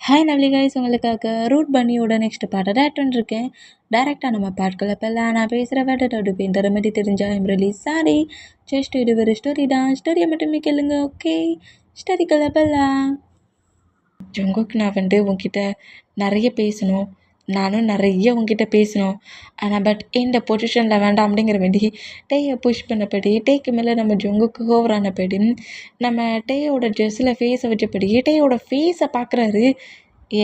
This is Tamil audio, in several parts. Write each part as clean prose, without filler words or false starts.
ஹாய் லவ்லி கைஸ், உங்களுக்காக ரூட் பன்னியோட நெக்ஸ்ட் பாட்டை டேட் பண்ணிருக்கேன். டேரெக்டாக நம்ம பாட்களை பெல்லாம் நான் பேசுகிற வேட்டோட பேர் மாதிரி தெரிஞ்சா எம்ரலி சாரி ஜஸ்ட் இது ஒரு ஸ்டோரி தான். ஸ்டோரியை மட்டுமே கேளுங்க, ஓகே? ஸ்டோரிக்குள்ள பெல்லாம் ஜங்குக்கு நான் உங்ககிட்ட நிறைய பேசணும், நானும் நிறைய உங்ககிட்ட பேசணும். ஆனால் பட் இந்த பொசிஷனில் வேண்டாம் அப்படிங்கிற வேண்டி டேயை புஷ் பண்ணப்படி டேக்கு மேலே நம்ம ஜங்குக்கு ஓவரானபடி நம்ம டேயோட ட்ரெஸ்ஸில் ஃபேஸை வச்சபடி டேயோட ஃபேஸை பார்க்குறாரு.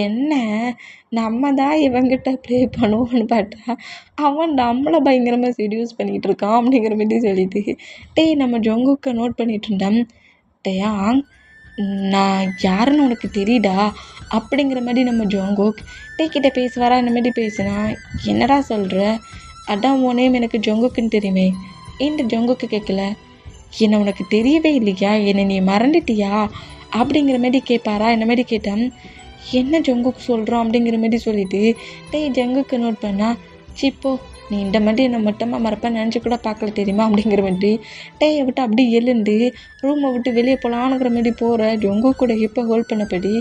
என்ன நம்ம தான் இவங்கிட்ட ப்ளே பண்ணுவோன்னு பார்த்தா அவன் நம்மளை பயங்கரமாக செடியூஸ் பண்ணிகிட்டு இருக்கான் அப்படிங்கிற மாதிரி சொல்லிட்டு நம்ம ஜங்குக்கை நோட் பண்ணிகிட்டு இருந்தான். டேயாங், நான் யாருன்னு உனக்கு தெரியுதா அப்படிங்கிற மாதிரி நம்ம ஜோங்கோக் கிட்ட பேசுவாரா இந்த மாதிரி பேசுனா, என்னடா சொல்கிற? அதான் உன் நேம் எனக்கு ஜொங்குக்குன்னு தெரியுமே. இந்த ஜொங்குக்கு கேட்கல, என்னை உனக்கு தெரியவே இல்லையா, என்னை நீ மறந்துட்டியா அப்படிங்கிற மாதிரி கேட்பாரா. இந்த மாதிரி கேட்டான். என்ன ஜொங்குக்கு சொல்கிறோம் அப்படிங்கிற மாதிரி சொல்லிட்டு ஜங்குக்கு நோட் பண்ணா, சிப்போ நீ இந்த மாதிரி என்னை மொத்தமாக மறப்பேன் நினச்சி கூட பார்க்கல தெரியுமா அப்படிங்கிற மாதிரி டேயை விட்டு அப்படி எழுந்து ரூமை விட்டு வெளியே போகலான்னுங்கிற மாதிரி போகிற ஜொங்கு கூட ஹிப்பை ஹோல்ட் பண்ணபடி,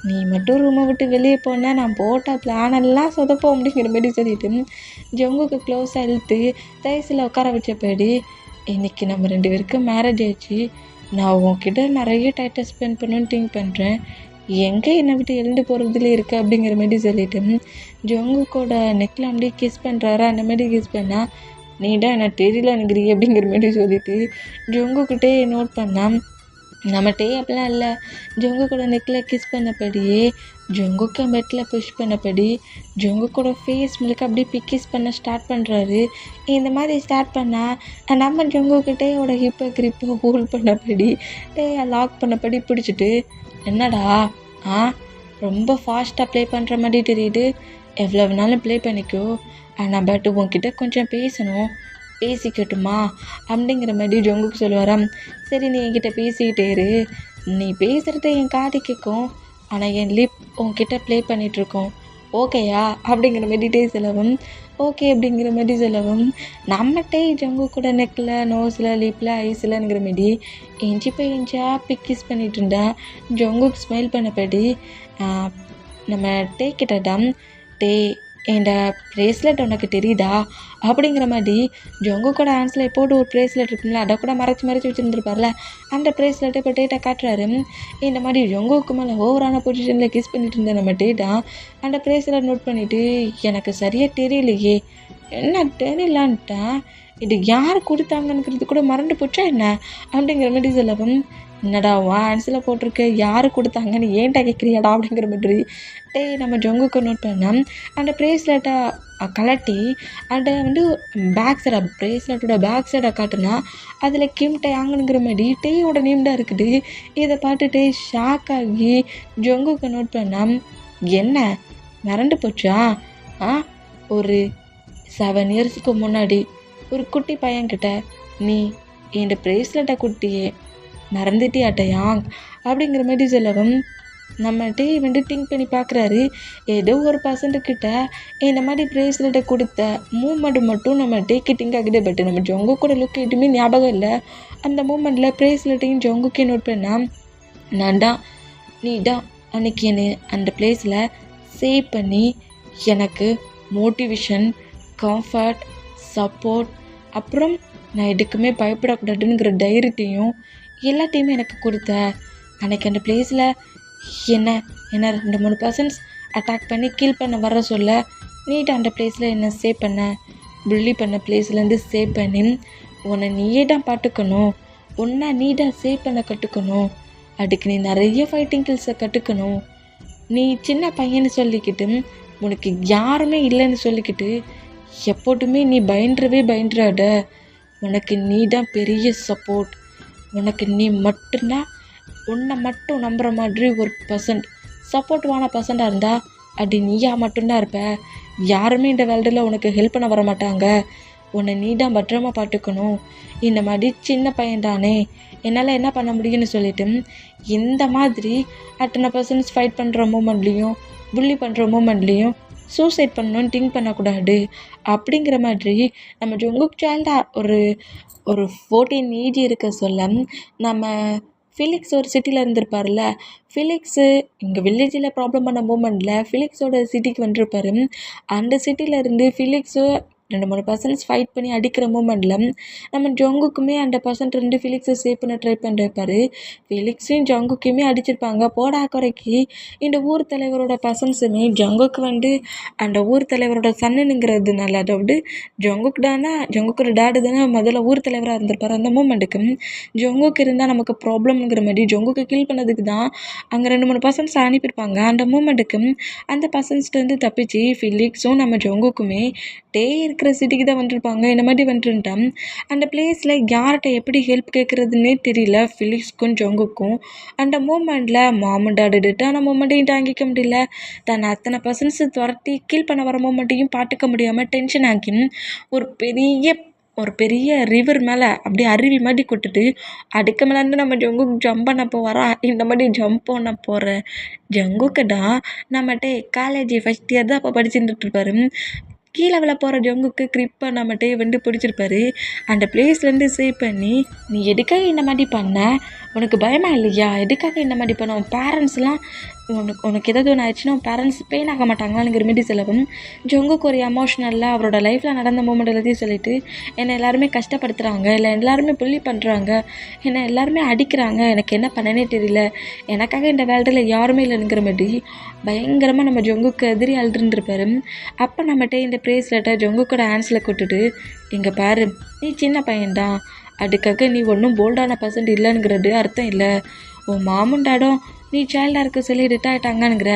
நீ மட்டும் ரூமை விட்டு வெளியே போனால் நான் போட்ட பிளானெல்லாம் சொதப்போம் அப்படிங்கிற மாதிரி சொல்லிட்டு ஜொங்குக்கு க்ளோஸாக இழுத்து தைஸில் உட்கார வச்சபடி, இன்றைக்கி நம்ம 2 பேருக்கும் மேரேஜ் ஆயிடுச்சு, நான் உன்கிட்ட நிறைய டைட்டை ஸ்பெண்ட் பண்ணணுன்னு திங்க் பண்ணுறேன், எங்கே என்னை விட்டு எழுந்து போகிறதுல இருக்கு அப்படிங்கிற மாதிரி சொல்லிட்டு ஜொங்குக்கோட நெக்கில் அப்படியே கிஸ் பண்ணுறாரு. அந்த மாதிரி கிஸ் பண்ணால், நீ தான் எனக்கு தெரியலனுங்கிற அப்படிங்கிற மாதிரி சொல்லிட்டு ஜொங்குக்கிட்டே நோட் பண்ணால், நம்ம அப்படிலாம் இல்லை. ஜொங்குக்கோட நெக்கில் கிஸ் பண்ணபடியே ஜொங்குக்கு பெட்டில் புஷ் பண்ணபடி ஜொங்குக்கோட ஃபேஸ் முழுக்க அப்படியே கிஸ் பண்ண ஸ்டார்ட் பண்ணுறாரு. இந்த மாதிரி ஸ்டார்ட் பண்ணால் நம்ம ஜொங்குக்கிட்டேயோட ஹிப்பை கிரிப்பை ஹோல்ட் பண்ணபடி லாக் பண்ணபடி பிடிச்சிட்டு, என்னடா ரொம்ப ஃபாஸ்ட்டாக ப்ளே பண்ணுற மாதிரி தெரியுது, எவ்வளோ வேணாலும் ப்ளே பண்ணிக்கோ, ஆனால் பட் உன்கிட்ட கொஞ்சம் பேசணும், பேசிக்கட்டுமா அப்படிங்கிற மாதிரி ஜொங்குக்கு சொல்லுவாராம். சரி, நீ என்கிட்ட பேசிக்கிட்டே இரு, நீ பேசுகிறத என் காது கேட்கும், ஆனால் என் லிப் உன்கிட்ட ப்ளே பண்ணிகிட்ருக்கோம், ஓகேயா அப்படிங்கிற மாதிரி சொல்லவும், ஓகே அப்படிங்கிற மாதிரி சொல்லவும், நம்மகிட்டே ஜங்கு கூட நெக்கில் நோஸில் லிப்பில் ஐஸில்ங்கிற மாரி இன்ச்சி போய் இன்ச்சாக கிஸ் பண்ணிகிட்டு இருந்தா ஜங்குக்கு ஸ்மைல் பண்ணபடி, நம்ம கிட்டதான் இந்த ப்ரேஸ்லெட் உனக்கு தெரியுதா அப்படிங்கிற மாதிரி ஜொங்கு கூட ஹேண்ட்ஸில் போட்டு ஒரு ப்ரேஸ்லெட் இருக்குங்களா, அதை கூட மறைச்சி வச்சுருந்துருப்பார்ல, அந்த ப்ரேஸ்லெட்டை இப்போ டேட்டா காட்டுறாரு. இந்த மாதிரி ஜொங்குக்கு மேலே ஓவரான பொசிஷனில் கிஸ் பண்ணிட்டு இருந்த நம்ம டேட்டா அந்த ப்ரேஸ்லெட் நோட் பண்ணிவிட்டு, எனக்கு சரியாக தெரியலையே, என்ன தெரியலான்ட்டா, இது யார் கொடுத்தாங்கன்னுக்கிறது கூட மறந்து போச்சா என்ன அப்படிங்கிற மாதிரி சொல்லவும், என்னடா ஹேண்ட்ஸில் போட்டிருக்க, யார் கொடுத்தாங்கன்னு ஏன்ட்டா கேட்குறியாடா அப்படிங்கிற மாதிரி நம்ம ஜொங்குக்கு நோட் பண்ணேன். அந்த ப்ரேஸ்லெட்டை கலட்டி அதை பேக் சைடை ப்ரேஸ்லெட்டோட பேக் சைடை காட்டுனா அதில் கிம் டேயாங்குங்கிற மாதிரி டேயோட நேம் தான் இருக்குது. இதை பார்த்துட்டு ஷாக் ஆகி ஜொங்குக்கு நோட் பண்ணேன். என்ன மறந்து போச்சா? ஒரு 7 இயர்ஸுக்கு முன்னாடி ஒரு குட்டி பையன்கிட்ட நீ இந்த ப்ரேஸ்லெட்டை குட்டியே மறந்துட்டியாட்டையாங் அப்படிங்கிற மாதிரி சொல்லவும், நம்ம திங்க் பண்ணி பார்க்குறாரு. ஏதோ ஒரு பர்சன்ட்டுக்கிட்ட இந்த மாதிரி ப்ரேஸ்லெட்டை கொடுத்த மூமெண்ட் மட்டும் நம்ம திங்க் ஆகிட்டே, பட் நம்ம ஜொங்கு கூட லுக் எதுவுமே ஞாபகம் இல்லை. அந்த மூமெண்ட்டில் ப்ரேஸ்லெட்டையும் ஜொங்குக்கே நோட் பண்ணால், நான் தான் நீ தான் அன்றைக்கி என்னை அந்த ப்ளேஸில் சேவ் பண்ணி எனக்கு மோட்டிவேஷன், கம்ஃபர்ட், சப்போர்ட், அப்புறம் நான் எதுக்குமே பயப்படக்கூடாதுங்கிற தைரியத்தையும் எல்லாத்தையுமே எனக்கு கொடுத்த. அன்றைக்கி அந்த ப்ளேஸில் என்ன 2-3 பர்சன்ஸ் அட்டாக் பண்ணி கீல் பண்ண வர சொல்ல, நீட்டு அந்த ப்ளேஸில் என்னை சேவ் பண்ண, புள்ளி பண்ண ப்ளேஸ்லேருந்து சேவ் பண்ணி உன்னை நீயே தான் பார்த்துக்கணும், உன்னை நீ தான் சேவ் பண்ண கற்றுக்கணும், அதுக்கு நீ நிறைய ஃபைட்டிங் கில்ஸை கற்றுக்கணும், நீ சின்ன பையன்னு சொல்லிக்கிட்டு உனக்கு யாருமே இல்லைன்னு சொல்லிக்கிட்டு எப்போதுமே நீ பயந்துடாத, உனக்கு நீ தான் பெரிய சப்போர்ட், உனக்கு நீ மட்டும்தான் உன்னை மட்டும் நம்புகிற மாதிரி ஒரு சப்போர்ட்டிவான பர்சனாக இருந்தால் அது நீயா மட்டும்தான் இருப்ப, யாருமே இந்த வேர்ல்டில் உனக்கு ஹெல்ப் பண்ண வர மாட்டாங்க, உன்னை நீ தான் பத்திரமா பார்த்துக்கணும், இந்த மாதிரி சின்ன பையன் தானே என்னால் என்ன பண்ண முடியும்னு சொல்லிட்டு இந்த மாதிரி அத்தனை பர்சன்ஸ் ஃபைட் பண்ணுற மூமெண்ட்லேயும் புள்ளி பண்ணுற மூமெண்ட்லேயும் சூசைட் பண்ணணும்னு திங்க் பண்ணக்கூடாது அப்படிங்கிற மாதிரி நம்ம ஜொங்குக் சைல்டாக ஒரு 14 ஏஜ் இருக்க சொல்ல நம்ம ஃபிலிக்ஸ் ஒரு சிட்டியில் இருந்திருப்பார்ல. ஃபிலிக்ஸு இங்கே வில்லேஜில் ப்ராப்ளம் பண்ண மூமெண்ட்டில் ஃபிலிக்ஸோட சிட்டிக்கு வந்திருப்பார். அந்த சிட்டியில் இருந்து ஃபிலிக்ஸு 2-3 பர்சன்ஸ் ஃபைட் பண்ணி அடிக்கிற மூமெண்ட்டில் நம்ம ஜங்குக்குமே அந்த பர்சன்ட் 2 ஃபிலிக்ஸை சேவ் பண்ண ட்ரை பண்ணிருப்பாரு. ஃபிலிக்ஸையும் ஜங்குக்குமே அடிச்சிருப்பாங்க. போடா குறைக்கு இந்த ஊர் தலைவரோட பர்சன்ஸுமே ஜங்குக்கு அந்த ஊர் தலைவரோட சன்னுங்கிறதுனால, அதாவது ஜங்குக்கோட டேடு தானே முதல்ல ஊர் தலைவராக இருந்திருப்பார். அந்த மூமெண்ட்டுக்கு ஜங்குக்கு இருந்தால் நமக்கு ப்ராப்ளம்ங்கிற மாதிரி ஜங்குக்கு கில் பண்ணதுக்கு தான் அங்கே 2-3 பர்சன்ஸ் அனுப்பியிருப்பாங்க. அந்த மூமெண்ட்டுக்கு அந்த பர்சன்ஸ்லேருந்து தப்பிச்சு ஃபிலிக்ஸும் நம்ம ஜங்குக்குமே இருக்கிற சிட்டிக்கு தான் வந்துருப்பாங்க. இந்த மாதிரி வந்துட்டான். அந்த பிளேஸில் யார்கிட்ட எப்படி ஹெல்ப் கேட்குறதுன்னே தெரியல ஃபிலிக்ஸ்க்கும் ஜங்குக்கும். அந்த மூமெண்ட்டில் மாமன் டாடி டெட்டான மூமெண்ட்டையும் தாங்கிக்க முடியல, தன் அத்தனை பர்சன்ஸ் துரத்தி கீல் பண்ண வர மூமெண்ட்டையும் பார்த்துக்க முடியாமல் டென்ஷன் ஆக்கி ஒரு பெரிய ரிவர் மேலே அப்படியே அருவி மாதிரி கொட்டுட்டு அதுக்கு மேலேருந்து நம்ம ஜங்குக்கு ஜம்ப் பண்ண போகிறா. இந்த மாதிரி ஜம்ப் பண்ண போகிற ஜங்குக்கு தான் நம்மகிட்ட காலேஜ் ஃபஸ்ட் இயர் தான் அப்போ படிச்சுட்டு இருப்பாரு. கீழே விழ போகிற ஜங்குக்கு கிரிப் பண்ணாமட்டே பிடிச்சிருப்பாரு. அந்த பிளேஸ்லேருந்து சேவ் பண்ணி, நீ எதுக்காக இந்த மாதிரி பண்ண, உனக்கு பயமா இல்லையா, எதுக்காக இந்த மாதிரி பண்ண, உன் பேரண்ட்ஸ்லாம் உனக்கு ஏதாவது ஒன்று ஆயிடுச்சுன்னா உன் பேரண்ட்ஸ் பெயின் ஆக மாட்டாங்களாங்கிற மாரி சொல்லவும் ஜங்குக்கு ஒரு எமோஷ்னலில் அவரோட லைஃப்பில் நடந்த மூமெண்ட் எல்லாத்தையும் சொல்லிட்டு, என்னை எல்லாருமே கஷ்டப்படுத்துகிறாங்க, இல்லை எல்லாருமே புள்ளி பண்ணுறாங்க, என்னை எல்லாருமே அடிக்கிறாங்க, எனக்கு என்ன பண்ணனே தெரியல, எனக்காக இந்த வேல்டில் யாருமே இல்லைங்கிற மாதிரி பயங்கரமாக நம்ம ஜங்குக்கு எதிரி அழுதுருந்துருப்பாரு. அப்போ நம்மகிட்ட இந்த ப்ரேஸ்லெட்டை ஜங்குக்கோட ஹேண்ட்ஸில் கொட்டுட்டு, இங்கே பாரு, நீ சின்ன பையன்தான், அதுக்காக நீ ஒன்றும் போல்டான பர்சன்ட் இல்லைங்கிறது அர்த்தம் இல்லை. உன் மாமன் டாடும் நீ சைல்டாக இருக்க சொல்லி ரிட்டையர் ஆகிட்டாங்கங்கிற,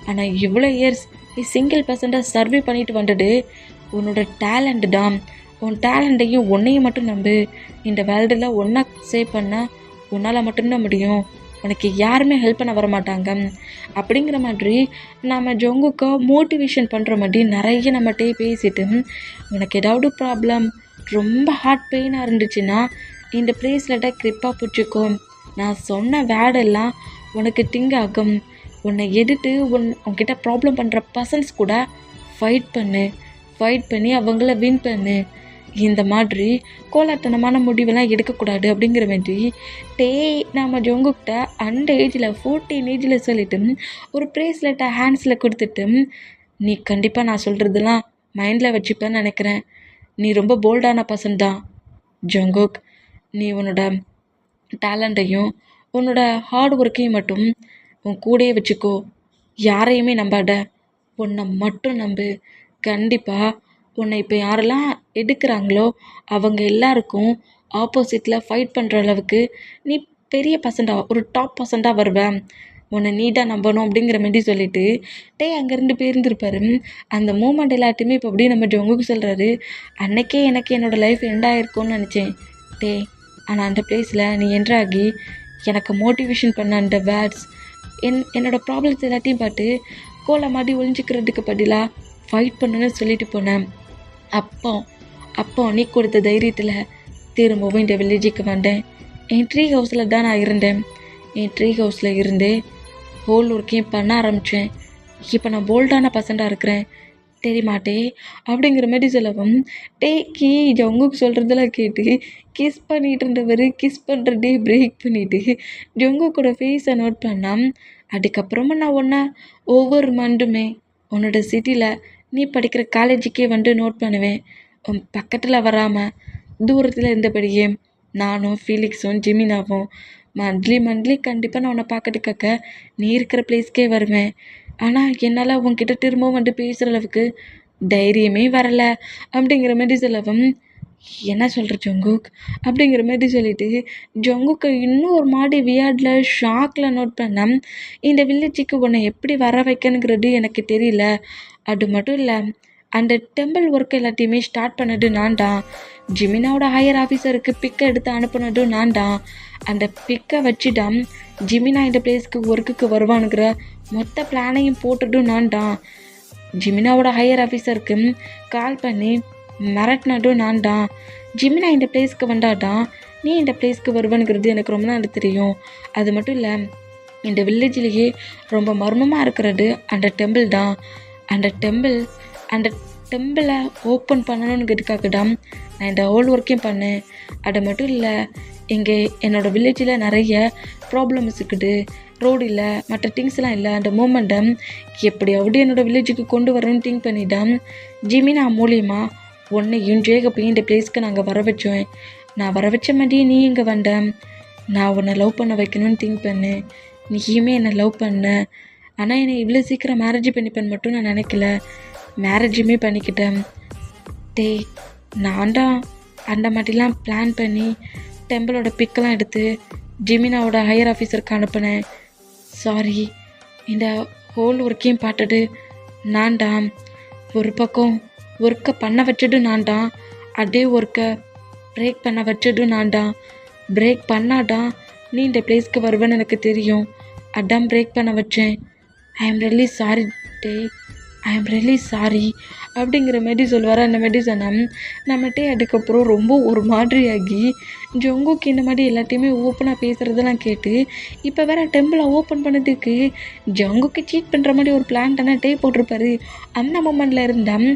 ஆனால் இவ்வளோ இயர்ஸ் நீ சிங்கிள் பர்சண்ட்டாக சர்வே பண்ணிட்டு வந்துட்டு உன்னோட டேலண்ட்டு தான், உன் டேலண்ட்டையும் உன்னையும் மட்டும் நம்பு, இந்த வேர்ல்டில் ஒன்றா சேவ் பண்ணால் உன்னால் மட்டும்தான் முடியும், உனக்கு யாருமே ஹெல்ப் பண்ண வர மாட்டாங்க அப்படிங்கிற மாதிரி நம்ம ஜங்குக்கு மோட்டிவேஷன் பண்ணுற மாதிரி நிறைய நம்மகிட்டே பேசிட்டு, உனக்கு ஏதாவது ப்ராப்ளம் ரொம்ப ஹார்ட் பெயினாக இருந்துச்சுன்னா இந்த ப்ரேஸ்லெட்டை கிரிப்பாக பிடிச்சிக்கோ, நான் சொன்ன வேர்டெல்லாம் உனக்கு திங்க் ஆகும், உன்னை எதிர்த்து உன்கிட்ட ப்ராப்ளம் பண்ணுற பர்சன்ஸ் கூட ஃபைட் பண்ணி அவங்கள வின் பண்ணு, இந்த மாதிரி கோலாட்டனமான முடிவெல்லாம் எடுக்கக்கூடாது அப்படிங்கிற மாதிரி நம்ம ஜங்குக்கிட்ட அந்த ஏஜில் 14 ஏஜில் சொல்லிட்டு ஒரு ப்ரேஸ்லெட்டை ஹேண்ட்ஸில் கொடுத்துட்டு, நீ கண்டிப்பாக நான் சொல்கிறதெல்லாம் மைண்டில் வச்சுப்பேன்னு நினைக்கிறேன், நீ ரொம்ப போல்டான பர்சன் தான் ஜங்குக், நீ உன்னோட டேலண்ட்டையும் உன்னோட ஹார்ட் ஒர்க்கையும் மட்டும் உன் கூடயே வச்சுக்கோ, யாரையுமே நம்பாத, உன்னை மட்டும் நம்பு, கண்டிப்பாக உன்னை இப்போ யாரெல்லாம் எடுக்கிறாங்களோ அவங்க எல்லாருக்கும் ஆப்போசிட்டில் ஃபைட் பண்ணுற அளவுக்கு நீ பெரிய பர்சண்டாக ஒரு டாப் பர்சண்டாக வருவேன், உன்னை நீ தான் நம்பணும் அப்படிங்கிற மாதிரி சொல்லிட்டு அங்கேருந்து போயிருந்துருப்பாரு. அந்த மூமெண்ட் எல்லாத்தையுமே இப்போ அப்படியே நம்ம ஜங்குக்கு சொல்கிறாரு, அன்னைக்கே எனக்கு என்னோடய லைஃப் எண்டாயிருக்கும்னு நினச்சேன் ஆனால் அந்த பிளேஸில் நீ என்ட்ராகி எனக்கு மோட்டிவேஷன் பண்ண அந்த வேர்ட்ஸ் என்னோடய ப்ராப்ளம்ஸ் எல்லாத்தையும் பார்த்து கோலை மாதிரி ஒழிஞ்சிக்கிறதுக்கு பதிலாக ஃபைட் பண்ணுன்னு சொல்லிட்டு போனேன். அப்போ நீ கொடுத்த தைரியத்தில் திரும்பவும் இந்த வில்லேஜுக்கு வந்தேன். என் ட்ரீ ஹவுஸில் தான் நான் இருந்தேன். என் ட்ரீ ஹவுஸில் இருந்து ஹோல் ஒர்க்கையும் பண்ண ஆரம்பித்தேன். இப்போ நான் போல்டான பர்சண்டாக இருக்கிறேன் தெரியுமாட்டே அப்படிங்கிற மாதிரி சொல்லவும் கீ ஜங்குக்கு சொல்கிறதெல்லாம் கேட்டு கிஸ் பண்ணிகிட்டு இருந்தவர் கிஸ் பண்ணுறதே பிரேக் பண்ணிவிட்டு ஜங்குக்கோட ஃபேஸை நோட் பண்ணால், அதுக்கப்புறமா நான் ஒவ்வொரு மண்டுமே உன்னோட சிட்டியில் நீ படிக்கிற காலேஜுக்கே நோட் பண்ணுவேன், உன் பக்கத்தில் வராமல் தூரத்தில் இருந்தபடியே நானும் ஃபீலிக்ஸும் ஜிமினாவும் மந்த்லி கண்டிப்பாக நான் உன்னை பார்க்கறதுக்காக நீ இருக்கிற பிளேஸ்க்கே வருவேன். ஆனால் என்னால் உன்கிட்ட திரும்பவும் பேசுகிற அளவுக்கு தைரியமே வரலை அப்படிங்கிற மாதிரி சொல்லவும், என்ன சொல்கிற ஜங்குக் அப்படிங்கிற மாதிரி சொல்லிவிட்டு ஜங்குக்கு இன்னும் ஒரு மாதிரி வியார்டில் ஷாக்கில் நோட் பண்ணேன். இந்த வில்லேஜுக்கு உன்னை எப்படி வர வைக்கணுங்கிறது எனக்கு தெரியல, அது மட்டும் இல்லை அந்த டெம்பிள் ஒர்க் எல்லாத்தையுமே ஸ்டார்ட் பண்ணது நான் தான், ஜிமினாவோட ஹையர் ஆஃபீஸருக்கு பிக்கை எடுத்து அனுப்புனதும் நான் தான், அந்த பிக்கை வச்சு தான் ஜிமினா இந்த பிளேஸ்க்கு ஒர்க்குக்கு வருவானுங்கிற மொத்த பிளானையும் போட்டதும் நான் தான், ஜிமினாவோட ஹையர் ஆஃபீஸருக்கு கால் பண்ணி மிரட்டினதும் நான் தான், ஜிமினா இந்த பிளேஸ்க்கு வந்தாதான் நீ இந்த பிளேஸ்க்கு வருவானுங்கிறது எனக்கு ரொம்ப நாள் தெரியும், அது மட்டும் இல்லை இந்த வில்லேஜ்லேயே ரொம்ப மர்மமாக இருக்கிறது அந்த டெம்பிள் தான், அந்த டெம்பிளை ஓப்பன் பண்ணணுங்கிறதுக்காகடா நான் இந்த ஹோல் ஒர்க்கையும் பண்ணேன். அது மட்டும் இல்லை, இங்கே என்னோடய வில்லேஜில் நிறைய ப்ராப்ளம்ஸ் இருக்குது. ரோடு இல்லை, மற்ற திங்ஸ்லாம் இல்லை. அந்த மூமெண்ட்டை எப்படியாவது என்னோடய வில்லேஜுக்கு கொண்டு வரணும்னு திங்க் பண்ணிட்டேன். ஜிமினா மூலியமா உன்னையும் ஜேகப்பையும் இந்த பிளேஸ்க்கு நாங்கள் வர வச்சோம். நான் வர வச்ச மாதிரியே நீ இங்கே வந்தேன். நான் உன்னை லவ் பண்ண வைக்கணும்னு திங்க் பண்ணேன். நீயுமே என்னை லவ் பண்ண. ஆனால் என்னை இவ்வளோ சீக்கிரம் மேரேஜ் பண்ணிப்பேன்னு மட்டும் நான் நினைக்கல. மேரேஜுமே பண்ணிக்கிட்டேன். டேய், நான் தான் அந்த மாதிரிலாம் பிளான் பண்ணி டெம்பிளோட பிக்கெல்லாம் எடுத்து ஜிமினாவோட ஹையர் ஆஃபீஸருக்கு அனுப்பினேன். சாரி, இந்த ஹோல் ஒர்க்கையும் பார்த்துட்டு நான் தான் ஒரு பக்கம் ஒர்க்கை பண்ண வச்சது நான் தான், அதே ஒர்க்கை பிரேக் பண்ண வச்சது நான் தான். பிரேக் பண்ணாதான் நீ இந்த பிளேஸ்க்கு வருவேன்னு எனக்கு தெரியும். அதான் பிரேக் பண்ண வச்சேன். I am really sorry day, I am really sorry அப்படிங்கிற மாரி சொல்லுவார். அந்த மாரி சொன்னேன். நம்மகிட்டே அதுக்கப்புறம் ரொம்ப ஒரு மாதிரியாகி ஜங்குக்கு இந்த மாதிரி எல்லாத்தையுமே ஓப்பனாக பேசுகிறதெல்லாம் கேட்டு இப்போ வேறு டெம்பிளை ஓப்பன் பண்ணதுக்கு ஜங்குக்கு சீட் பண்ணுற மாதிரி ஒரு பிளான் தானே டே போட்டிருப்பாரு. அந்த மொமெண்டில் இருந்தால்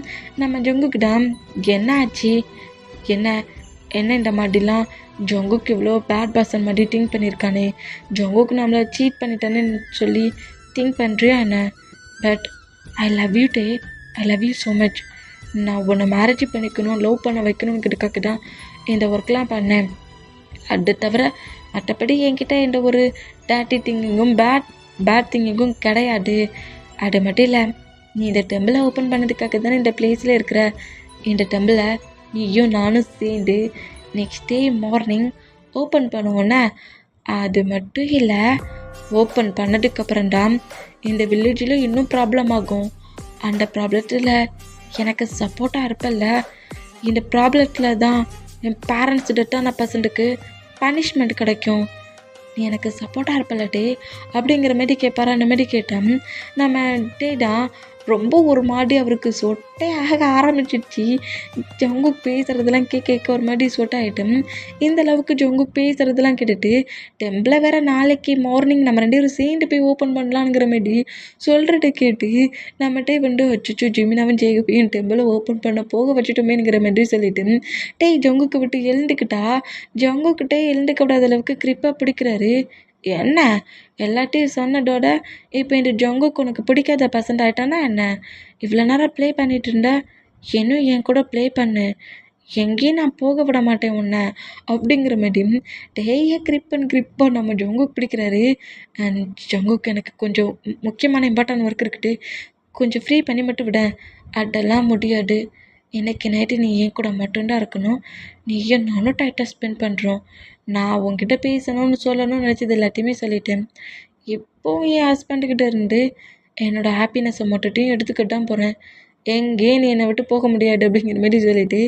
நம்ம ஜங்குக்கிட்ட என்ன ஆச்சு, என்ன என்ன இந்த மாதிரிலாம் ஜங்குக்கு இவ்வளோ பேட் பர்சன் மாதிரி திங்க் பண்ணியிருக்கானே, ஜங்குக்கு நம்மளை சீட் பண்ணிட்டானேன்னு சொல்லி திங்க் பண்ணுறியா என்ன? But I love you day, I love you so much. நான் உன்னை மேரேஜ் பண்ணிக்கணும், லவ் பண்ண வைக்கணுங்கிறதுக்காக தான் இந்த ஒர்க்லாம் பண்ணேன். அது தவிர மற்றபடி என்கிட்ட எந்த ஒரு டேட்டி திங்கிங்கும் பேட் திங்கிங்கும் கிடையாது. அது மட்டும் இல்லை, நீ இந்த டெம்பிளை ஓப்பன் பண்ணதுக்காக தானே இந்த பிளேஸில் இருக்கிற. இந்த டெம்பிளை நீயும் நானும் சேர்ந்து நெக்ஸ்ட் டே மார்னிங் ஓப்பன் பண்ணுவோன்னே. அது மட்டும் இல்லை, ஓப்பன் பண்ணதுக்கப்புறம்தான் இந்த வில்லேஜில் இன்னும் ப்ராப்ளம் ஆகும். அந்த ப்ராப்ளத்தில் எனக்கு சப்போர்ட்டாக இருப்பல்ல, இந்த ப்ராப்ளத்தில் தான் என் பேரண்ட்ஸ் டெத்தான பர்சன்ட்டுக்கு பனிஷ்மெண்ட் கிடைக்கும். நீ எனக்கு சப்போர்ட்டாக இருப்பல்ல டே அப்படிங்கிற மாரி கேட்பார். அந்த மாரி கேட்டேன். நம்ம டே தான் ரொம்ப ஒரு மாதிரி அவருக்கு சொட்டே ஆக ஆரம்பிச்சிடுச்சு. ஜங்குக் பேசுகிறதெல்லாம் கேட்க ஒரு மாதிரி சொட்டாயிட்டேன். இந்த அளவுக்கு ஜங்குக் பேசுகிறதெல்லாம் கேட்டுட்டு டெம்பிளை வேறு நாளைக்கு மார்னிங் நம்ம 2 பேரும் சேர்ந்து போய் ஓப்பன் பண்ணலாங்கிற மாதிரி சொல்கிறத கேட்டு நம்மகிட்டே வந்து வச்சுச்சு ஜிமினாவும் ஜேகப்பையும் டெம்பிளை ஓப்பன் பண்ண போக வச்சுட்டோமேங்கிற மாதிரி சொல்லிட்டு டேய் ஜங்குக்கு விட்டு எழுந்துக்கிட்டா ஜங்குக்கிட்டே எழுந்துக்க விடாத அளவுக்கு கிரிப்பாக பிடிக்கிறாரு. என்ன எல்லாத்தையும் சொன்னதோட இப்போ இந்த ஜங்குக்கு உனக்கு பிடிக்காத பர்சன்ட் ஆகிட்டானா என்ன? இவ்வளோ நேரம் ப்ளே பண்ணிகிட்டு இருந்தா இன்னும் என் கூட ப்ளே பண்ணு, எங்கேயும் நான் போக விட மாட்டேன் உன்னை அப்படிங்கிற மாதிரி டேயே கிரிப்பாக நம்ம ஜங்குக்கு பிடிக்கிறாரு. அண்ட் ஜங்குக்கு எனக்கு கொஞ்சம் முக்கியமான இம்பார்ட்டன்ட் ஒர்க் இருக்குது, கொஞ்சம் ஃப்ரீ பண்ணி மட்டும் விட. அதெல்லாம் முடியாது, இன்றைக்கி நைட்டு நீ என் கூட மட்டும்தான் இருக்கணும். நீயும் நானும் டைட்டாக ஸ்பெண்ட் பண்ணுறோம். நான் உங்ககிட்ட பேசணும்னு சொல்லணும்னு நினச்சது எல்லாத்தையுமே சொல்லிட்டேன். இப்போவும் என் ஹஸ்பண்டுக்கிட்ட இருந்து என்னோடய ஹாப்பினஸை மட்டும் எடுத்துக்கிட்டு தான் போகிறேன். எங்கேயும் நீ என்னை விட்டு போக முடியாது அப்படிங்கிற மாதிரி சொல்லிவிட்டு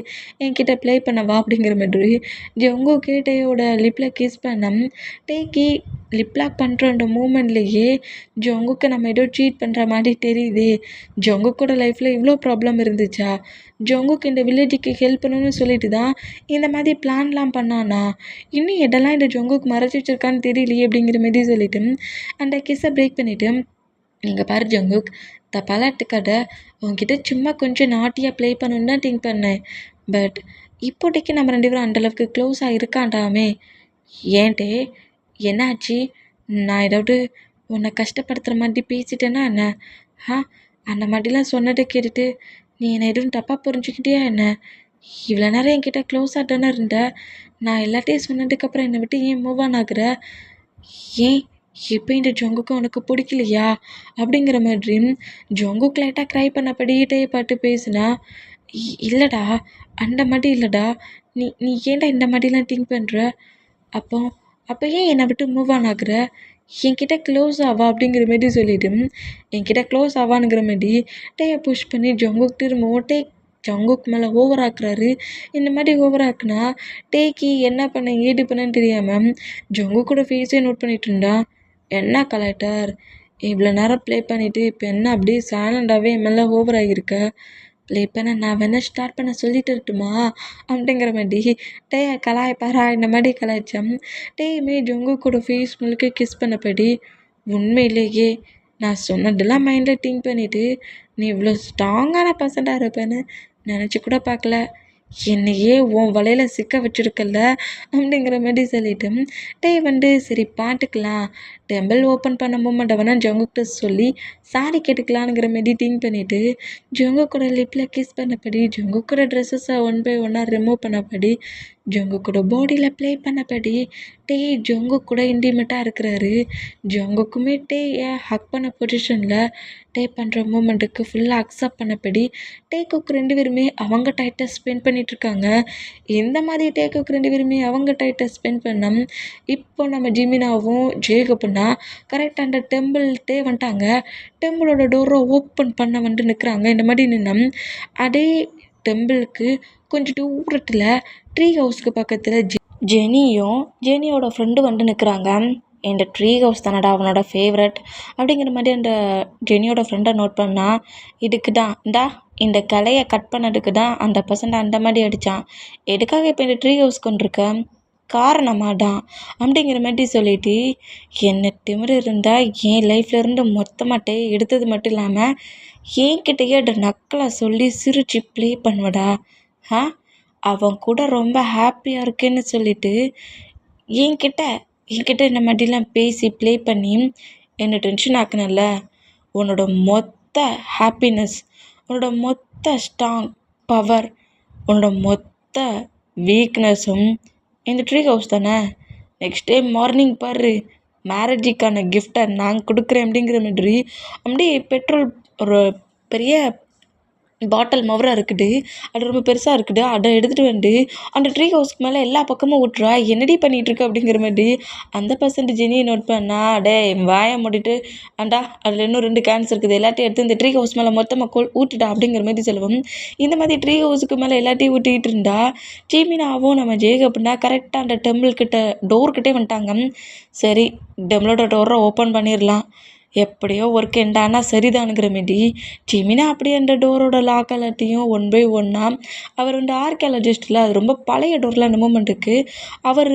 என்கிட்ட ப்ளே பண்ண வா அப்படிங்கிற மாதிரி ஜங்கு டேயோட லிப்பில் கிஸ் பண்ண டேக்கி லிப் லாக் பண்ணுற அந்த மூமெண்ட்லேயே ஜங்குக்கு நம்ம ஏதோ ட்ரீட் பண்ணுற மாதிரி தெரியுது. ஜங்குக்கோட லைஃப்பில் இவ்வளோ ப்ராப்ளம் இருந்துச்சா? ஜங்குக்கு இந்த வில்லேஜுக்கு ஹெல்ப் பண்ணணும்னு சொல்லிட்டு தான் இந்த மாதிரி பிளான்லாம் பண்ணானா? இன்னும் எதெல்லாம் இந்த ஜங்குக்கு மறைச்சி வச்சிருக்கான்னு தெரியலையே அப்படிங்கிற மாதிரி சொல்லிவிட்டு அந்த கிஸ்ஸை பிரேக் பண்ணிவிட்டு நீங்கள் பாரு ஜங்குக், தப்பாலாம் எடுத்துக்காத, உங்ககிட்ட சும்மா கொஞ்சம் நாட்டியாக ப்ளே பண்ணணுன்னு தான் திங்க் பண்ணேன். பட் இப்போதைக்கு நம்ம 2 பேரும் அந்தளவுக்கு க்ளோஸாக இருக்காண்டாமே. ஏன்டே என்னாச்சு? நான் ஏதாவது உன்னை கஷ்டப்படுத்துகிற மாதிரி பேசிட்டேன்னா என்ன? அந்த மாதிரிலாம் சொன்னதை கேட்டுட்டு நீ என்னை எதுவும் தப்பாக புரிஞ்சுக்கிட்டியா என்ன? இவ்வளோ நேரம் என்கிட்ட க்ளோஸாக தானே இருந்த, நான் எல்லாத்தையும் சொன்னதுக்கப்புறம் என்னை விட்டு ஏன் மூவ் ஆன் ஆகுற? ஏன் இப்போ இந்த ஜங்குக்கு உனக்கு பிடிக்கலையா அப்படிங்கிற மாதிரி ஜங்குக்கு லைட்டாக க்ரை பண்ணபடியே பார்த்து பேசுனா, இல்லைடா அந்த மாதிரி இல்லைடா, நீ நீ ஏன்டா இந்த மாதிரிலாம் திங்க் பண்ணுற? அப்போ ஏன் என்னை விட்டு மூவ் ஆன் ஆகுற? என்கிட்ட க்ளோஸ் ஆவா அப்படிங்கிற மாரி சொல்லிவிட்டு என்கிட்ட க்ளோஸ் ஆவானுங்கிற மாரி டேயை புஷ் பண்ணி ஜங்குக்கு திரும்பவும் ஜங்குக்கு மேலே ஓவர் ஆக்குறாரு. இந்த மாதிரி ஓவர் ஆக்குனா டேக்கு என்ன பண்ண ஏது பண்ணன்னு தெரியாமல் ஜங்குக்கோட ஃபேஸே நோட் பண்ணிகிட்டு இருந்தா. என்ன கலெக்டர், இவ்வளோ நேரம் ப்ளே பண்ணிவிட்டு இப்போ என்ன அப்படியே சைலண்டாகவே என் மேலே ஓவர் ஆகியிருக்க? ப்ளே பண்ண நான் வேணால் ஸ்டார்ட் பண்ண சொல்லிட்டு இருக்கட்டுமா அப்படிங்கிற மாதிரி டேயை கலாய்ப்பாரா இந்த மாதிரி கலாய்ச்சேன். டேயுமே ஜங்குக்கோட ஃபேஸ் முழுக்க கிஸ் பண்ணபடி உண்மையிலேயே நான் சொன்னதெல்லாம் மைண்டில் திங்க் பண்ணிவிட்டு நீ இவ்வளோ ஸ்ட்ராங்கான பர்சனாக இருப்பேன்னு நினச்சி கூட பார்க்கல. என்னையே உன் வலையில் சிக்க வச்சுருக்கல அப்படிங்கிற மாதிரி சொல்லிட்டு டே சரி பாட்டுக்கலாம் டெம்பிள் ஓப்பன் பண்ண மூமெண்ட்டை வேணால் ஜங்குக்கிட்ட சொல்லி சாரி கேட்டுக்கலான்ங்கிற மாரி திங்க் பண்ணிவிட்டு ஜங்குக்கோட லிப்பில் கிஸ் பண்ணபடி ஜங்குக்கோட ட்ரெஸ்ஸஸை ஒன் பை ஒன்னாக ரிமூவ் பண்ணபடி ஜங்குக்கோட பாடியில் ப்ளே பண்ணபடி டே ஜங்குக் கூட இன்டிமேட்டாக இருக்கிறாரு. ஜங்குக்குமே டேயை ஹக் பண்ண பொசிஷனில் டே பண்ணுற மூமெண்ட்டுக்கு ஃபுல்லாக அக்செப்ட் பண்ணபடி டேக்குக் 2 பேருமே அவங்க டைட்டை ஸ்பெண்ட் பண்ணிகிட்ருக்காங்க. இந்த மாதிரி டேக்குக் 2 பேருமே அவங்க டைட்டை ஸ்பெண்ட் பண்ணோம். இப்போ நம்ம ஜிமினாவும் ஜேகப்புன்னா கரெக்டாக அந்த டெம்பிள்கிட்டே வந்துட்டாங்க. டெம்பிளோட டோரை ஓப்பன் பண்ண வந்துட்டு நிற்கிறாங்க. இந்த மாதிரி நின்னோம். அதே டெம்பிளுக்கு கொஞ்சம் தூரத்தில் ட்ரீ ஹவுஸ்க்கு பக்கத்தில் ஜெனியும் ஜெனியோட ஃப்ரெண்டு வந்துட்டு நிற்கிறாங்க. இந்த ட்ரீ ஹவுஸ் தானடா அவனோட ஃபேவரட் அப்படிங்கிற மாதிரி அந்த ஜெனியோட ஃப்ரெண்டை நோட் பண்ணா. இதுக்கு தான் இந்த கிளையை கட் பண்ணதுக்கு தான் அந்த பர்சன்ட் அந்த மாதிரி அடித்தான். எதுக்காக இப்போ இந்த ட்ரீ ஹவுஸ் கொண்டிருக்க காரணமாக தான் அப்படிங்கிற மாதிரி சொல்லிட்டு என்ன திமிரு இருந்தால் என் லைஃப்ல இருந்து மொத்தமாட்டே எடுத்தது மட்டும் இல்லாமல் என்கிட்டயே அந்த நக்கலை சொல்லி சிரிச்சு ப்ளே பண்ணுவடா. அவன் கூட ரொம்ப ஹாப்பியாக இருக்கேன்னு சொல்லிட்டு என்கிட்ட இந்த மாதிரிலாம் பேசி ப்ளே பண்ணி என்னை டென்ஷன் ஆக்குனல்ல. உன்னோட மொத்த ஹாப்பினஸ், உன்னோட மொத்த ஸ்ட்ராங் பவர், உன்னோட மொத்த வீக்னஸும் இந்த ட்ரீ ஹவுஸ் தானே. நெக்ஸ்ட் டே மார்னிங் பாரு மேரேஜுக்கான கிஃப்டை நான் கொடுக்குறேன் அப்படிங்கிற மாதிரி அப்படியே பெட்ரோல் ஒரு பெரிய பாட்டில் மவராக இருக்குது. அது ரொம்ப பெருசாக இருக்குது. அதை எடுத்துகிட்டு வந்து அந்த ட்ரீ ஹவுஸ்க்கு மேலே எல்லா பக்கமும் விட்றா. என்னடி பண்ணிகிட்ருக்கு அப்படிங்கிற மாதிரி அந்த பர்சன்ட் ஜெனியை நோட் பண்ணா. வாயை மூடிட்டு அதில் இன்னும் 2 கேன்ஸ் இருக்குது, எல்லாத்தையும் எடுத்து இந்த ட்ரீ ஹவுஸ் மேலே மொத்தமாக ஊட்டிட்டா அப்படிங்கிற மாதிரி சொல்லுவோம். இந்த மாதிரி ட்ரீ ஹவுஸுக்கு மேலே எல்லாத்தையும் ஊட்டிகிட்டு இருந்தா ஜீமினாவும் நம்ம ஜேகப்னா கரெக்டாக அந்த டெம்பிள்கிட்ட டோர்கிட்டே வந்துட்டாங்க. சரி டெம்பிளோட டோரை ஓப்பன் பண்ணிடலாம், எப்படியோ ஒர்க் எண்டானா சரிதானுங்கிற மாரி ஜிமினா அப்படியே அந்த டோரோட லாக் எல்லாத்தையும் ஒன் பை ஒன்னாக அவர் வந்து ஆர்கியாலஜிஸ்ட்டில் அது ரொம்ப பழைய டோரில் அந்த மூமெண்ட்டுக்கு அவர்